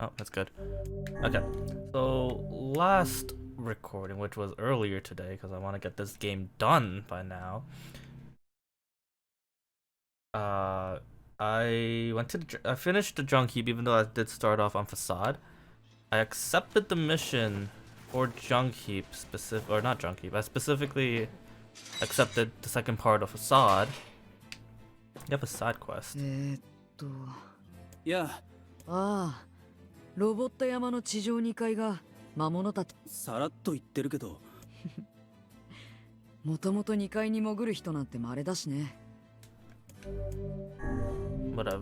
Oh, that's good. Okay, so last recording, which was earlier today, because I want to get this game done by now. I finished the junk heap, even though I did start off on facade. I accepted the mission for junk heap, or not junk heap. I specifically accepted the second part of facade. You have a side quest. いや、ああ、ロボット山の地上2階が魔物たち。さらっと言ってるけど、もともと2階に潜る人なんて稀だしね。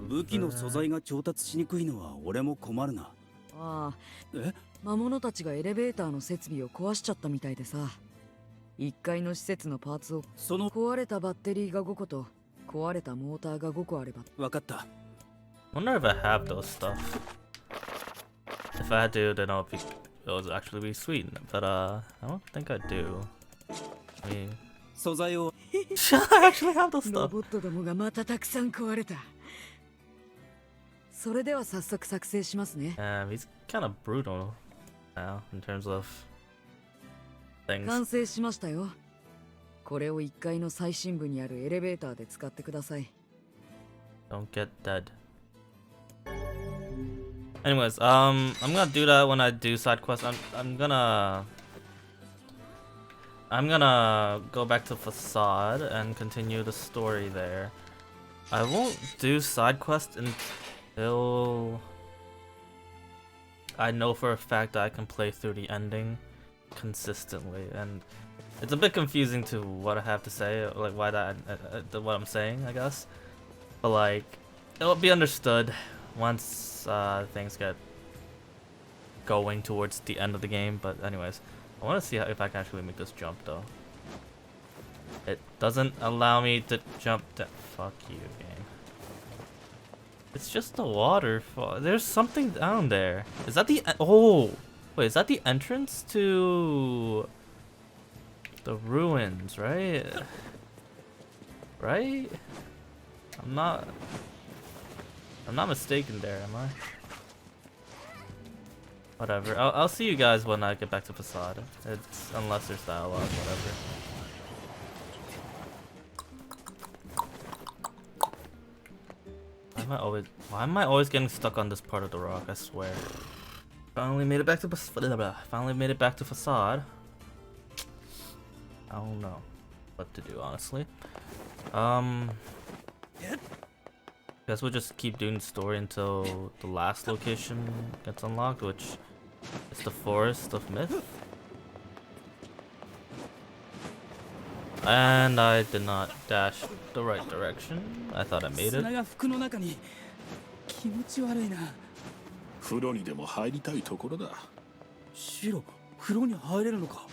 武器の素材が調達しにくいのは俺も困るな。ああ、え？魔物たちがエレベーターの設備を壊しちゃったみたいでさ。1階の施設のパーツを、その壊れたバッテリーが5個と壊れたモーターが5個あれば。わかった。Wonder if I have those stuff. If I do, then it would actually be sweet. But I don't think I do. I mean, 素材を I actually have those ロ stuff. ボットどもがまたたくさん壊れた。それでは早速作成しますね。He's kind of brutal now in terms of things. 完成しましたよ。これを1階の最深部にあるエレベーターで使ってください。Don't get dead. Anyways, I'm gonna do that when I do side quests. I'm gonna go back to facade and continue the story there. I won't do side quests until I know for a fact that I can play through the ending consistently, and it's a bit confusing to what I have to say, like why that what I'm saying, I guess. But like, it'll be understood once things get going towards the end of the game. But anyways, I want to see if I can actually make this jump though. It doesn't allow me to jump down. Fuck you, game. It's just the waterfall. There's something down there. Is that the oh wait, is that the entrance to the ruins, right? Right? I'm not mistaken there, am I? Whatever. I'll see you guys when I get back to facade. It's unless there's dialogue, whatever. Why am I always getting stuck on this part of the rock? I swear. Finally made it back to facade. I don't know what to do, honestly. Guess we'll just keep doing the story until the last location gets unlocked, which is the Forest of Myth. And I did not dash the right direction. I thought I made it. 砂が服の中に気持ち悪いな。風呂にでも入りたいところだ。シロ、風呂に入れるのか？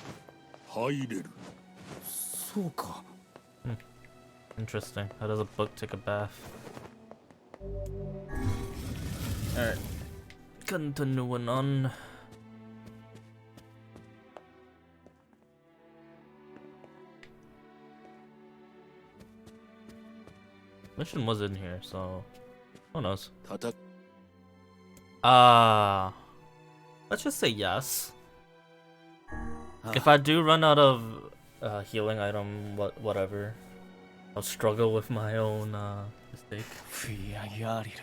入れる。そうか。Interesting. How does a book take a bath? Alright. Continuing on. Mission was in here, so who knows? Let's just say yes. If I do run out of healing item, whatever, I'll struggle with my own mistake. フィアヤリル。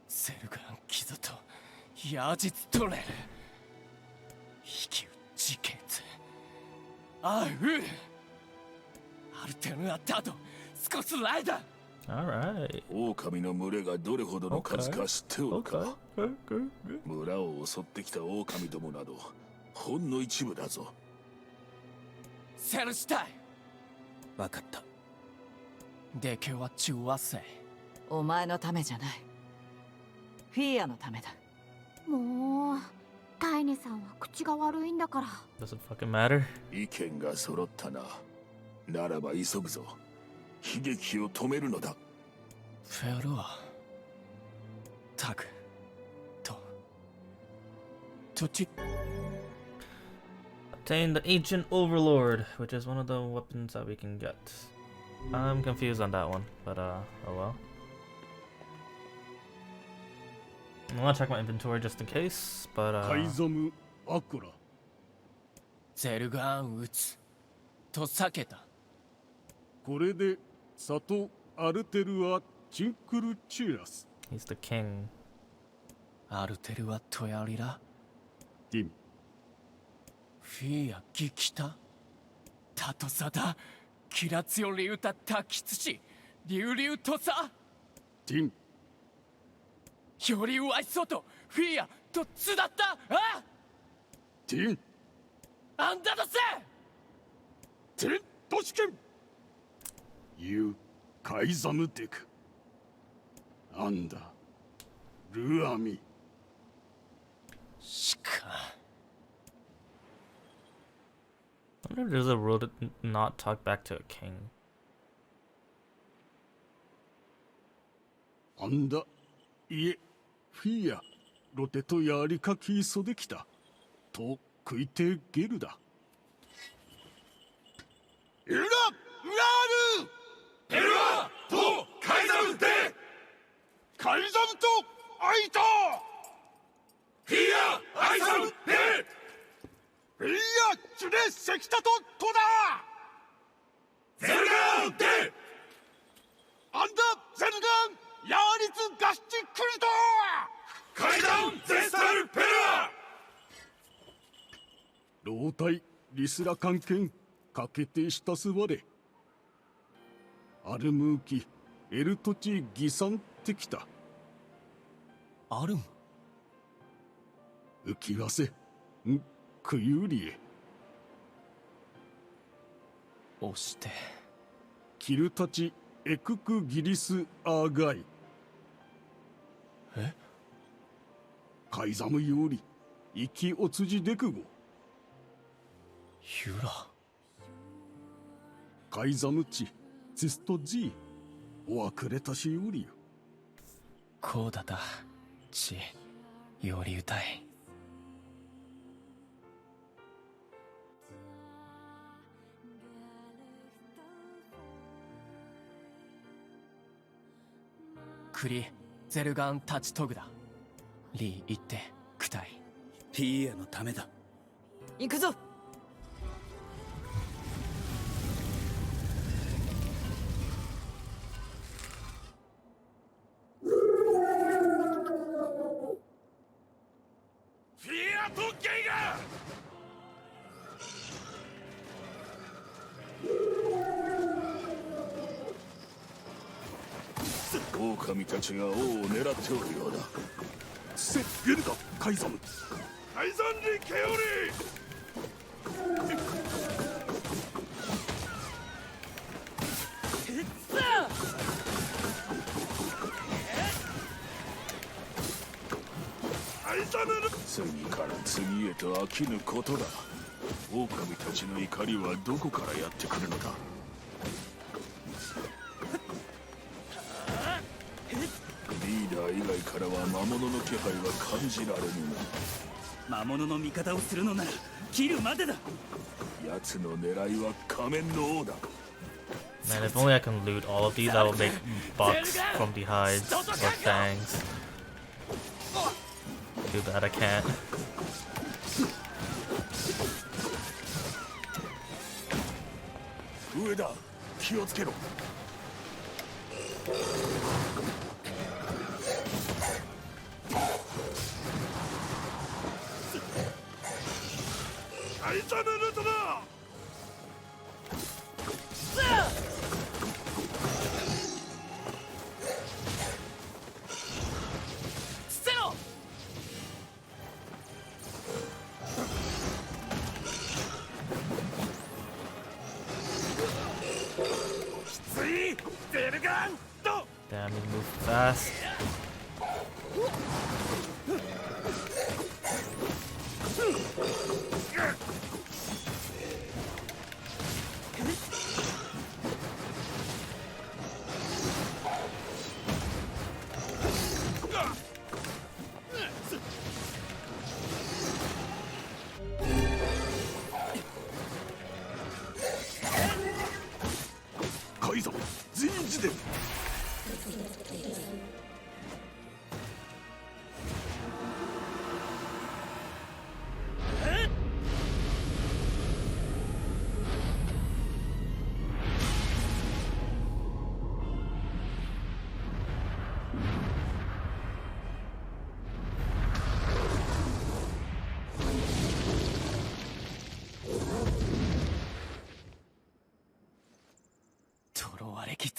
セルガンキゾとヤジツトレル。引き打ち決。あう。アルテヌアタドスコスライダー。Alright. 狼の群れがどれほどの数か知っておるか。村を襲ってきた狼どもなどほんの一部だぞ。セルシタイ。わかった。で今日は中和せ。お前のためじゃない。フィーアのためだ。もうタイネさんは口が悪いんだから。Doesn't fucking matter. 意見が揃ったな。ならば急ぐぞ。悲劇を止めるのだ。フェロア。タグ。とち。Obtain the Ancient Overlord, which is one of the weapons that we can get. I'm confused on that one, but oh well. I want to check my inventory just in case, but カイザム・アクラ。ゼルガーン撃つと避けた。これでサト・アルテルはチンクルチュラス。 he's the king. アルテルはトヤリラ。ティン。フィーヤギキタタトサダキラツヨリウタタキツシリュウリュウトサティン。よりワイソトフィーヤとツだったあティン。あんだとせテントシケン。ユー・カイザムデク。アンダルアミ。しか I wonder if there's a rule to not talk back to a king. アンダいえフィアロテとやりかきそできたと食いてゲルだ。エラ・ラールエラとカイザムでカイザムとアイタフィアアイザムでフィアチュレセキタとトだゼルガンでアンダゼルガンヤーリツガシチクリトカイダンゼスタルペラ老体リスラ関係かけてしたすわれアルムーキエルトチギサンってきたあるん浮きわせんクユリエ押してキルタチエククギリスアーガイえカイザムより生きおつじでくごユラカイザムチツストジーおあくれたしよりよこうだたちより歌いクリゼルガンタチトグだリー行ってクタイピーヤのためだ。行くぞ。フィアトゲイガ狼たちが王を狙っておるようだ。セゲルだカイザムカイザンリケオリカイザムル次から次へと飽きぬことだ。狼たちの怒りはどこからやってくるのだ。リーダー以外からは魔物の気配は感じられぬ魔物の味方をするのなら切るまでだ。な。奴の狙いは仮面の王だ。 Man, if only I can loot all of these, I will make bucks from the hides or fangs. Too bad I can't. 上だ、気をつけろ。カイザムルトだ捨てろきついゼルガンと Damn, he moved fast.カイザム人事で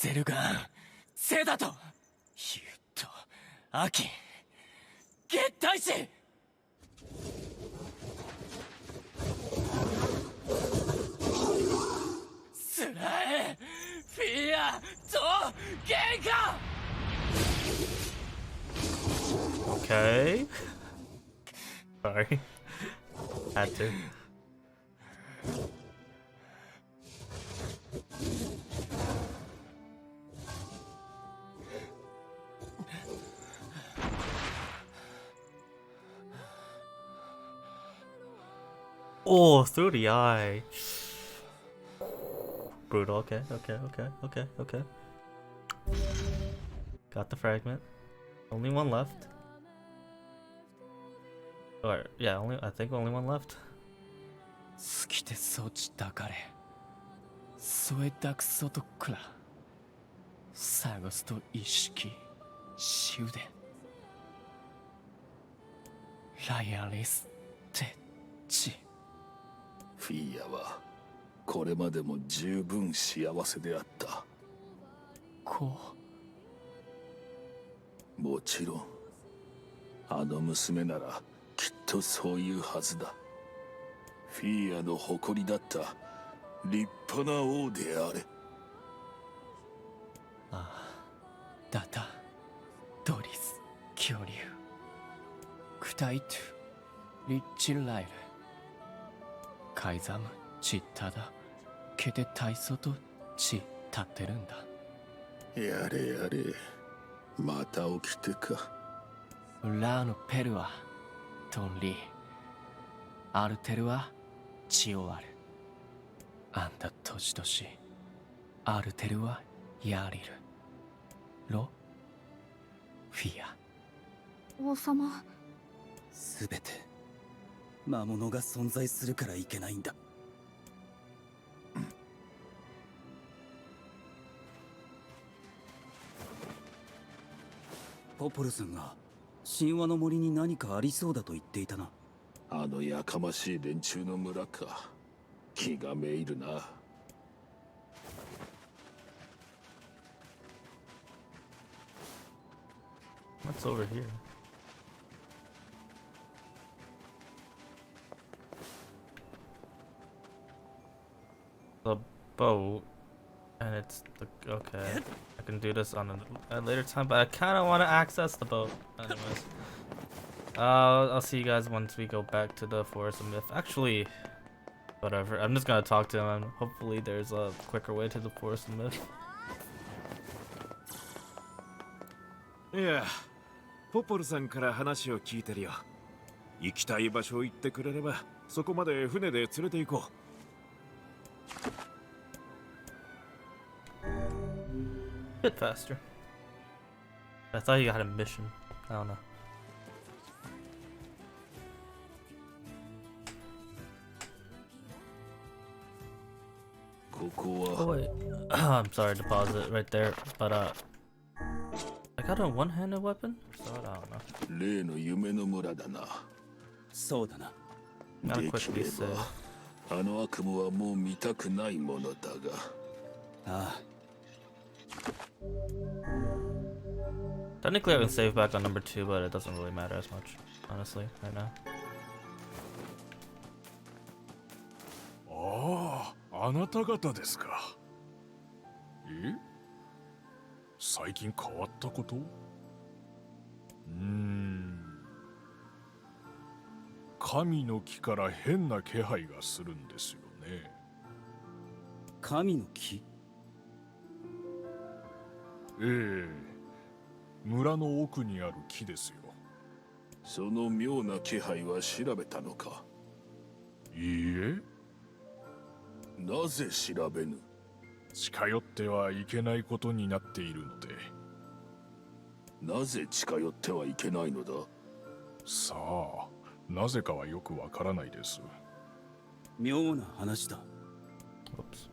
ゼルガンセダとユウとアキ月大使スラエフィアとゲンカ Okay. Sorry. Had to. Oh, through the eye. Brutal. Okay. Got the fragment. Only one left. Or yeah, I think only one left. 好きてそちたかれ添えたくそとくら探すと意識終電ライアリスってちフィーヤはこれまでも十分幸せであった。こもちろんあの娘ならきっとそういうはずだ。フィーヤの誇りだった立派な王であれ。ああダタドリス恐竜クタイトゥリッチライルカイザムチッタだ毛で体操と血立ってるんだ。やれやれまた起きてか。ラーのペルはトンリーアルテルは血を割る。あんた年々アルテルはヤリルロフィア王様すべて魔物が存在するからいけないんだ。ポポルさんが神話の森に何かありそうだと言っていたな。あのやかましい連中の村か。気がめいるな。What's over here? The boat, and it's the okay. I can do this on a later time, but I kind of want to access the boat. Anyways, I'll see you guys once we go back to the Forest of Myth. Actually, whatever. I'm just gonna talk to him, and hopefully there's a quicker way to the Forest of Myth. いや、ポポルさんから話を聞いてるよ。行きたい場所行ってくれれば、そこまで船で連れて行こう。Bit faster. I thought you had a mission. I don't know. Oh wait, I'm sorry to pause it right there, but I got a one-handed weapon, so I don't know. 例の夢の村だな。そうだな。Gotta でき quickly れ save. ばあの悪夢はもう見たくないものだが。ああ。 Technically, I can save back on number 2, but it doesn't really matter as much, honestly, right now. ああ、あなた方ですか。え？最近変わったこと？神の木から変な気配がするんですよね。神の木？ええ、村の奥にある木ですよ。その妙な気配は調べたのか？いいえ。なぜ調べぬ？近寄ってはいけないことになっているので。なぜ近寄ってはいけないのだ？さあ、なぜかはよくわからないです。妙な話だ。Oops.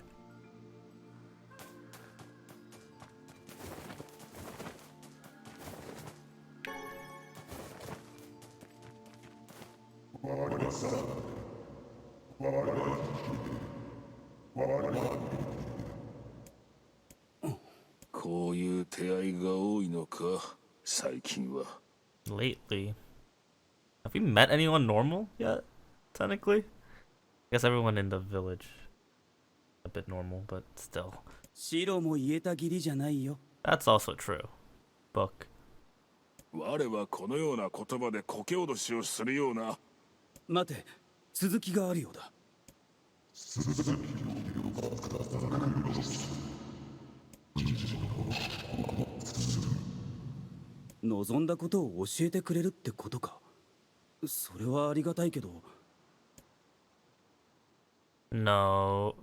近は Lately. Have we met anyone normal yet? Technically? I guess everyone in the village. A bit normal, but still. 白も言えた義理じゃないよ。 That's also true. Book. 我はこのような言葉でこけ脅しをするような。待て、続きがあるようだ。望んだことを教えてくれるってことか。それはありがたいけど。No.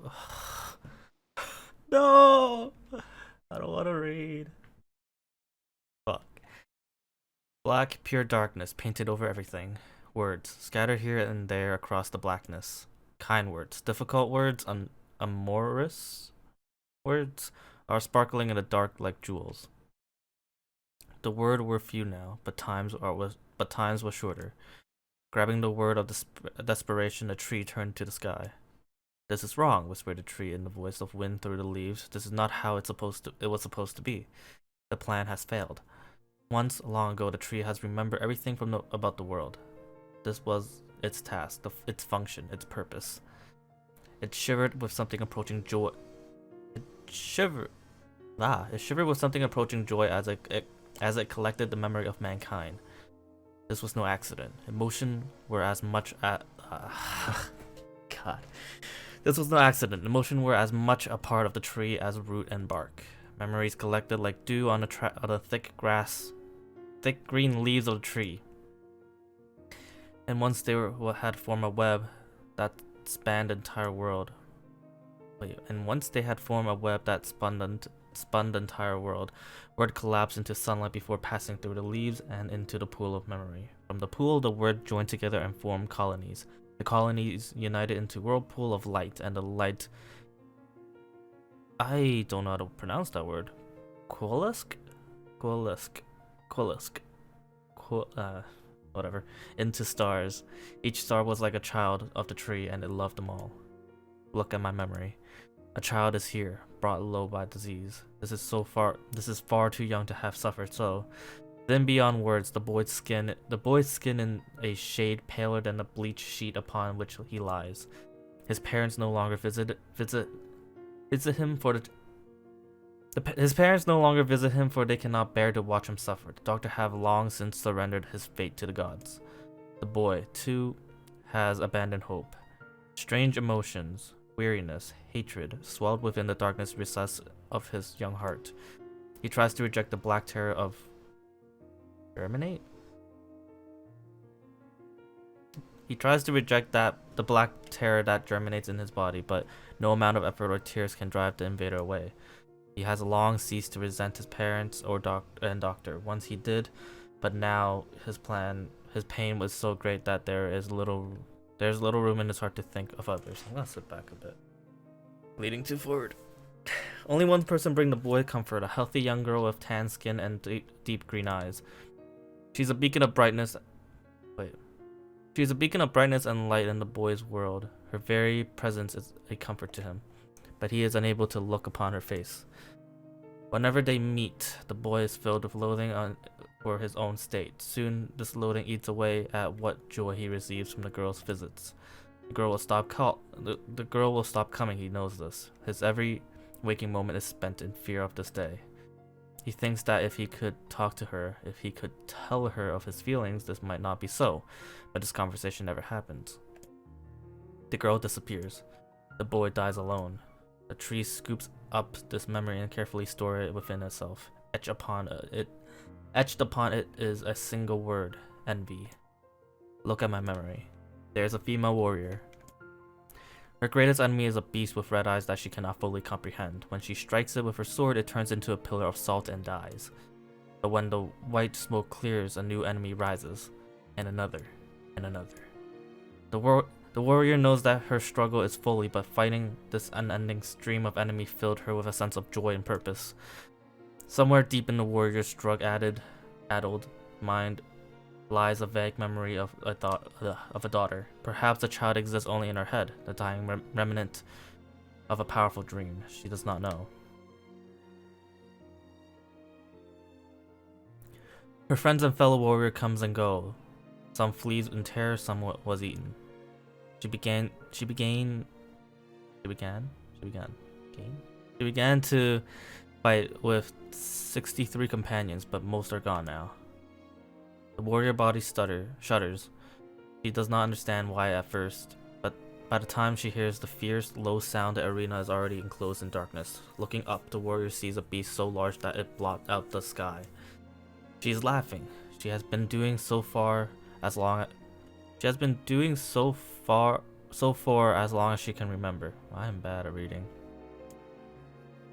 No! I don't want to read. Fuck. Black, pure darkness painted over everything. Words scattered here and there across the blackness. Kind words, difficult words, amorous words are sparkling in the dark like jewels. The word were few now, but times were shorter. Grabbing the word of desperation, a tree turned to the sky. This is wrong, whispered the tree in the voice of wind through the leaves. This is not how it was supposed to be. The plan has failed. Once, long ago, the tree has remembered everything about the world. This was its task, its function, its purpose. It shivered with something approaching joy. It shivered with something approaching joy as it collected the memory of mankind. This was no accident. Emotion were as much God. This was no accident. Emotion were as much a part of the tree as root and bark. Memories collected like dew on the thick green leaves of the tree. And once they had formed a web that spanned the entire world. And once they had formed a web that spun the entire world, word collapsed into sunlight before passing through the leaves and into the pool of memory. From the pool, the word joined together and formed colonies. The colonies united into whirlpool of light, and the light... I don't know how to pronounce that word. Whatever. Into stars. Each star was like a child of the tree, and it loved them all. Look at my memory. A child is here, brought low by disease. This is far too young to have suffered so. Then beyond words, the boy's skin in a shade paler than the bleached sheet upon which he lies. His parents no longer visit him for his parents no longer visit him, for they cannot bear to watch him suffer. The doctor have long since surrendered his fate to the gods. The boy, too, has abandoned hope. Strange emotions, weariness, hatred, swelled within the darkness recess of his young heart. He tries to reject the black terror of germinate? He tries to reject the black terror that germinates in his body, but no amount of effort or tears can drive the invader away. He has long ceased to resent his parents or doctor. Once he did, but now his pain was so great that there's little room in his heart to think of others. I'm gonna sit back a bit. Leading too forward. Only one person bring the boy comfort, a healthy young girl with tan skin and deep green eyes. She's a beacon of brightness and light in the boy's world. Her very presence is a comfort to him, but he is unable to look upon her face. Whenever they meet, the boy is filled with loathing for his own state. Soon, this loathing eats away at what joy he receives from the girl's visits. The girl will stop coming, he knows this. His every waking moment is spent in fear of this day. He thinks that if he could talk to her, if he could tell her of his feelings, this might not be so, but this conversation never happens. The girl disappears. The boy dies alone. The tree scoops up this memory and carefully stores it within itself. Etched upon it is a single word: envy. Look at my memory. There is a female warrior. Her greatest enemy is a beast with red eyes that she cannot fully comprehend. When she strikes it with her sword, it turns into a pillar of salt and dies. But when the white smoke clears, a new enemy rises, and another, and another. The warrior knows that her struggle is fully, but fighting this unending stream of enemy filled her with a sense of joy and purpose. Somewhere deep in the warrior's drug-addled mind lies a vague memory of a daughter. Perhaps the child exists only in her head, the dying remnant of a powerful dream. She does not know. Her friends and fellow warrior comes and go. Some flees in terror, some was eaten. She began to fight with 63 companions, but most are gone now. The warrior body shudders. She does not understand why at first, but by the time she hears the fierce, low sound, the arena is already enclosed in darkness. Looking up, the warrior sees a beast so large that it blocked out the sky. She is laughing. She has been doing so for as long as she can remember. I am bad at reading.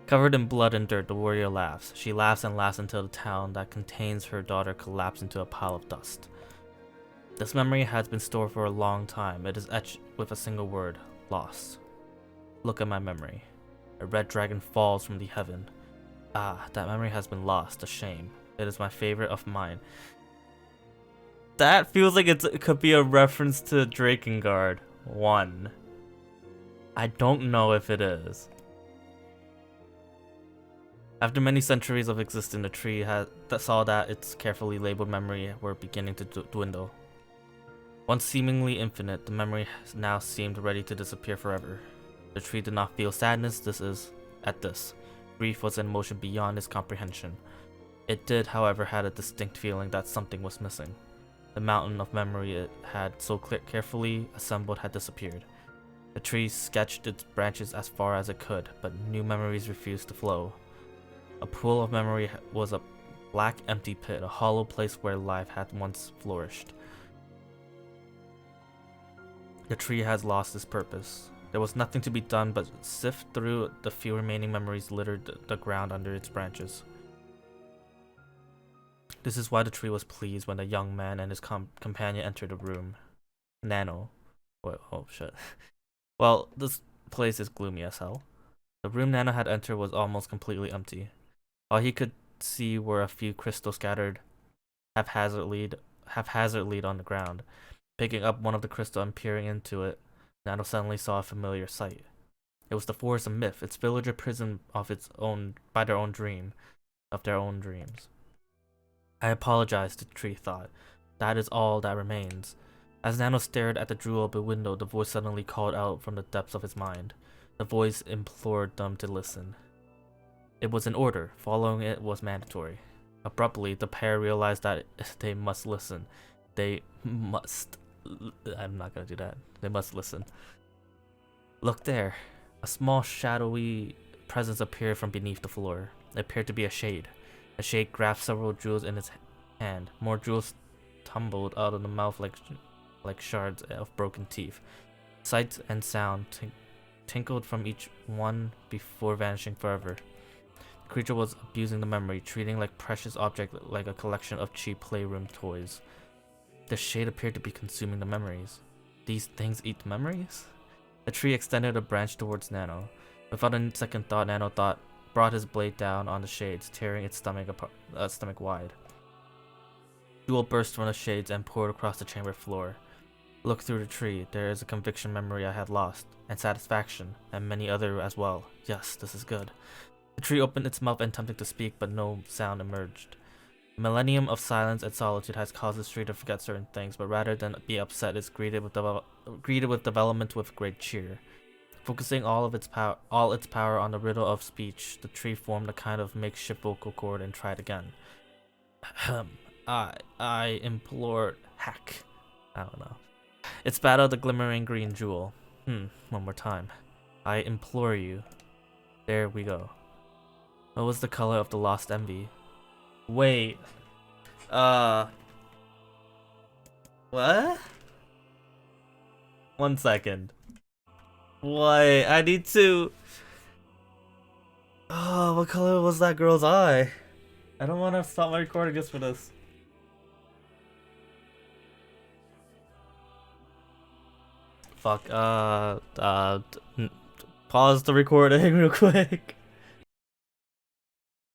Covered in blood and dirt, the warrior laughs. She laughs and laughs until the town that contains her daughter collapses into a pile of dust. This memory has been stored for a long time. It is etched with a single word: lost. Look at my memory. A red dragon falls from the heaven. Ah, that memory has been lost. A shame. It is my favorite of mine. That feels like it could be a reference to Drakengard 1. I don't know if it is. After many centuries of existence, the tree saw that its carefully labeled memory were beginning to dwindle. Once seemingly infinite, the memory now seemed ready to disappear forever. The tree did not feel sadness. Grief was an emotion beyond its comprehension. It did, however, have a distinct feeling that something was missing. The mountain of memory it had so carefully assembled had disappeared. The tree sketched its branches as far as it could, but new memories refused to flow. A pool of memory was a black, empty pit, a hollow place where life had once flourished. The tree has lost its purpose. There was nothing to be done but sift through the few remaining memories littered the ground under its branches. This is why the tree was pleased when the young man and his companion entered the room. Nano. Oh shit. Well, this place is gloomy as hell. The room Nano had entered was almost completely empty. All he could see were a few crystals scattered haphazardly on the ground. Picking up one of the crystals and peering into it, Nano suddenly saw a familiar sight. It was the forest of myth, its villager prisoned by their own dreams. I apologize, the tree thought. That is all that remains. As Nano stared at the jewel-open window, the voice suddenly called out from the depths of his mind. The voice implored them to listen. It was an order. Following it was mandatory. Abruptly, the pair realized that they must listen. I'm not gonna do that. They must listen. Look there. A small, shadowy presence appeared from beneath the floor. It appeared to be a shade. The shade grasped several jewels in its hand. More jewels tumbled out of the mouth like shards of broken teeth. Sight and sound tinkled from each one before vanishing forever. The creature was abusing the memory, treating like precious object like a collection of cheap playroom toys. The shade appeared to be consuming the memories. These things eat memories? The tree extended a branch towards Nano. Without a second thought, Nano brought his blade down on the shades, tearing its stomach wide. Jewel burst from the shades and poured across the chamber floor. Look through the tree. There is a conviction memory I had lost, and satisfaction, and many other as well. Yes, this is good. The tree opened its mouth and attempted to speak, but no sound emerged. A millennium of silence and solitude has caused the tree to forget certain things, but rather than be upset, it's greeted with development with great cheer. Focusing all its power on the riddle of speech, the tree formed a kind of makeshift vocal cord and tried again. I implored. Hack. I don't know. It spat out the glimmering green jewel. One more time. I implore you. There we go. What was the color of the lost envy? Wait. What? 1 second. Wait, I need to... Oh, what color was that girl's eye? I don't want to stop my recording just for this. Fuck, pause the recording real quick.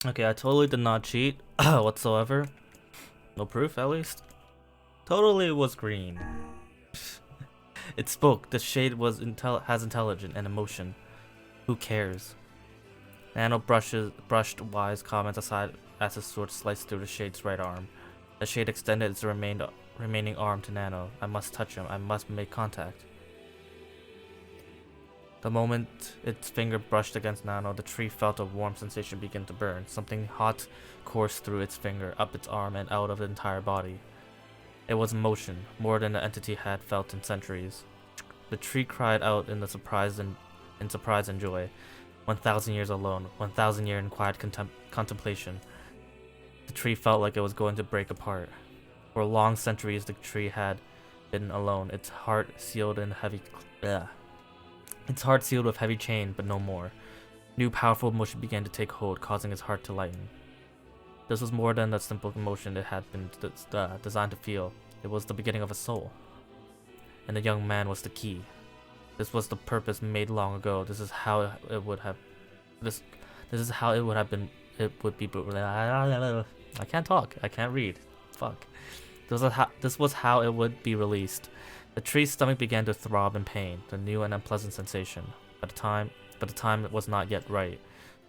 Okay, I totally did not cheat whatsoever. No proof, at least. Totally was green. It spoke. The shade has intelligence and emotion. Who cares? Nano brushed wise comments aside as his sword sliced through the shade's right arm. The shade extended its remaining arm to Nano. I must touch him. I must make contact. The moment its finger brushed against Nano, the tree felt a warm sensation begin to burn. Something hot coursed through its finger, up its arm, and out of the entire body. It was motion, more than the entity had felt in centuries. The tree cried out in surprise and joy. 1,000 years alone, 1,000 years in quiet contemplation. The tree felt like it was going to break apart. For long centuries, the tree had been alone, its heart sealed with heavy chain, but no more. New powerful emotion began to take hold, causing its heart to lighten. This was more than the simple emotion it had been designed to feel. It was the beginning of a soul. And the young man was the key. This was the purpose made long ago. This is how it would have. This is how it would have been. It would be. I can't talk. I can't read. Fuck. This was how it would be released. The tree's stomach began to throb in pain, the new and unpleasant sensation. But the time was not yet right.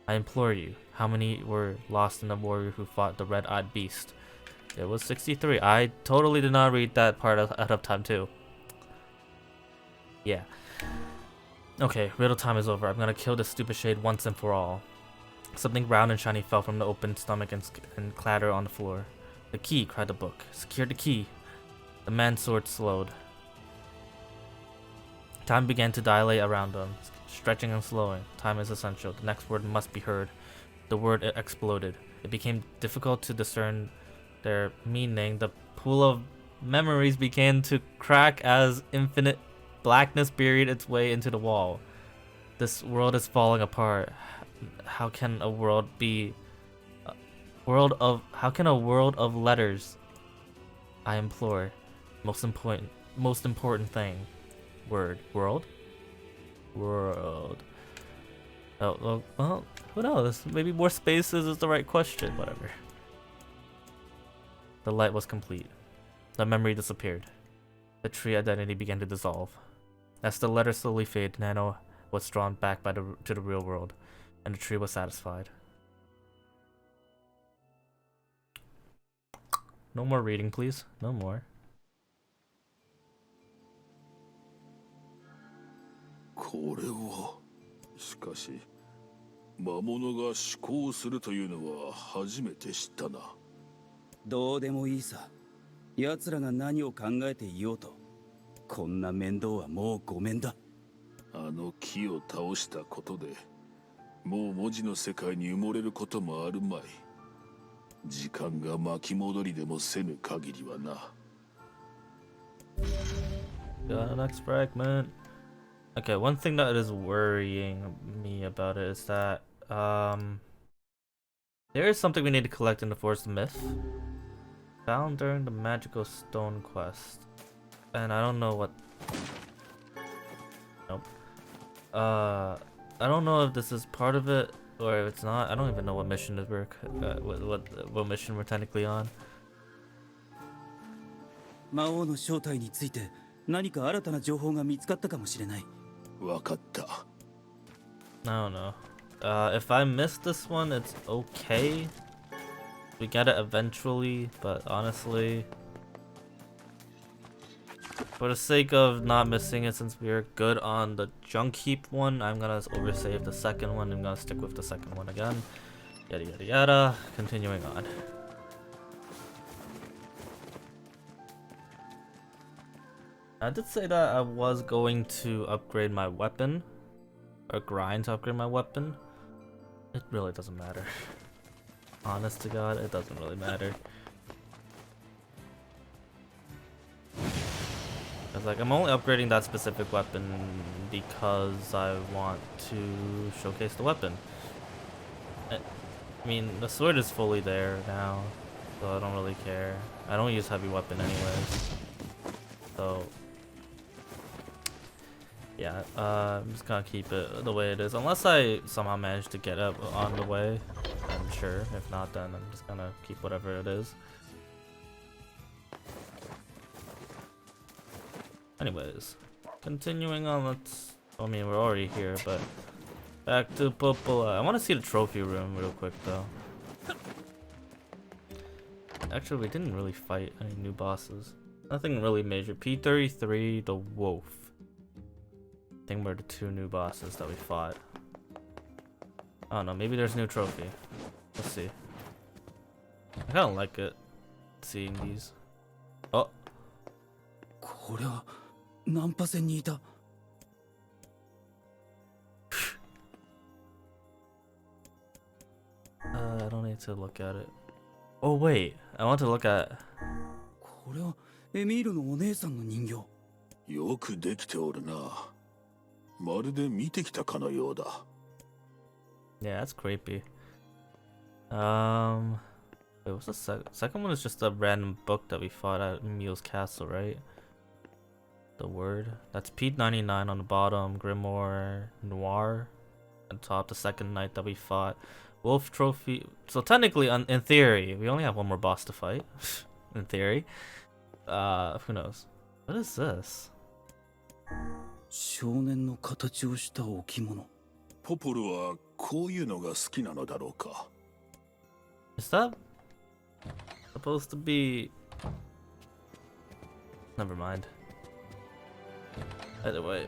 I implore you, how many were lost in the warrior who fought the red-eyed beast? It was 63. I totally did not read that part out of time too. Yeah. Okay, riddle time is over. I'm gonna kill this stupid shade once and for all. Something round and shiny fell from the open stomach and clattered on the floor. The key, cried the book. Secure the key. The man's sword slowed. Time began to dilate around them, stretching and slowing. Time is essential. The next word must be heard. The word exploded. It became difficult to discern their meaning. The pool of memories began to crack as infinite blackness buried its way into the wall. This world is falling apart. How can a world be how can a world of letters? I implore. Most important thing. World. Oh, well, who knows? Maybe more spaces is the right question. Whatever. The light was complete. The memory disappeared. The tree identity began to dissolve. As the letters slowly faded, Nano was drawn back to the real world, and the tree was satisfied. No more reading, please. No more. これはしかし魔物が思考するというのは初めて知ったな。どうでもいいさ。奴らが何を考えていようと、こんな面倒はもうごめんだ。あの木を倒したことで、もう文字の世界に埋もれることもあるまい。時間が巻き戻りでもせぬ限りはな。Got an next fragment. Okay, one thing that is worrying me about it is that there is something we need to collect in the Forest of Myth, found during the Magical Stone quest, and I don't know what. Nope. I don't know if this is part of it or if it's not. I don't even know what mission we're what mission we're technically on. 魔王の正体について何か新たな情報が見つかったかもしれない。わかった。I don't know. If I miss this one, it's okay. We get it eventually, but honestly, for the sake of not missing it, since we're good on the junk heap one, I'm gonna oversave the second one. I'm gonna stick with the second one again. Yada yada yada. Continuing on. I did say that I was going to upgrade my weapon, or grind to upgrade my weapon. It really doesn't matter. Honest to God, it doesn't really matter. It's like I'm only upgrading that specific weapon because I want to showcase the weapon. I mean, the sword is fully there now, so I don't really care. I don't use heavy weapon anyways, so yeah, I'm just gonna keep it the way it is. Unless I somehow manage to get up on the way, I'm sure. If not, then I'm just gonna keep whatever it is. Anyways, continuing on, I mean, we're already here, but back to Popola. I want to see the trophy room real quick, though. Actually, we didn't really fight any new bosses. Nothing really major. P33, the Wolf. I think were the 2 new bosses that we fought. I don't know, maybe there's a new trophy. Let's see. I kinda like it, seeing these. Oh! これはナンパ船にいた。I don't need to look at it. Oh wait, I want to look at... これはエミールのお姉さんの人形。よくできておるな。まるで見てきたかのようだ。Yeah, that's creepy. Wait, what's the second one? Is just a random book that we fought at Emil's castle, right? The word. That's P99 on the bottom. Grimoire Noir on top. The second night that we fought. Wolf trophy. So technically, in theory, we only have one more boss to fight. In theory. Who knows? What is this? 少年の形をした置物。ポポルはこういうのが好きなのだろうか。Is that supposed to be... Never mind. Either way.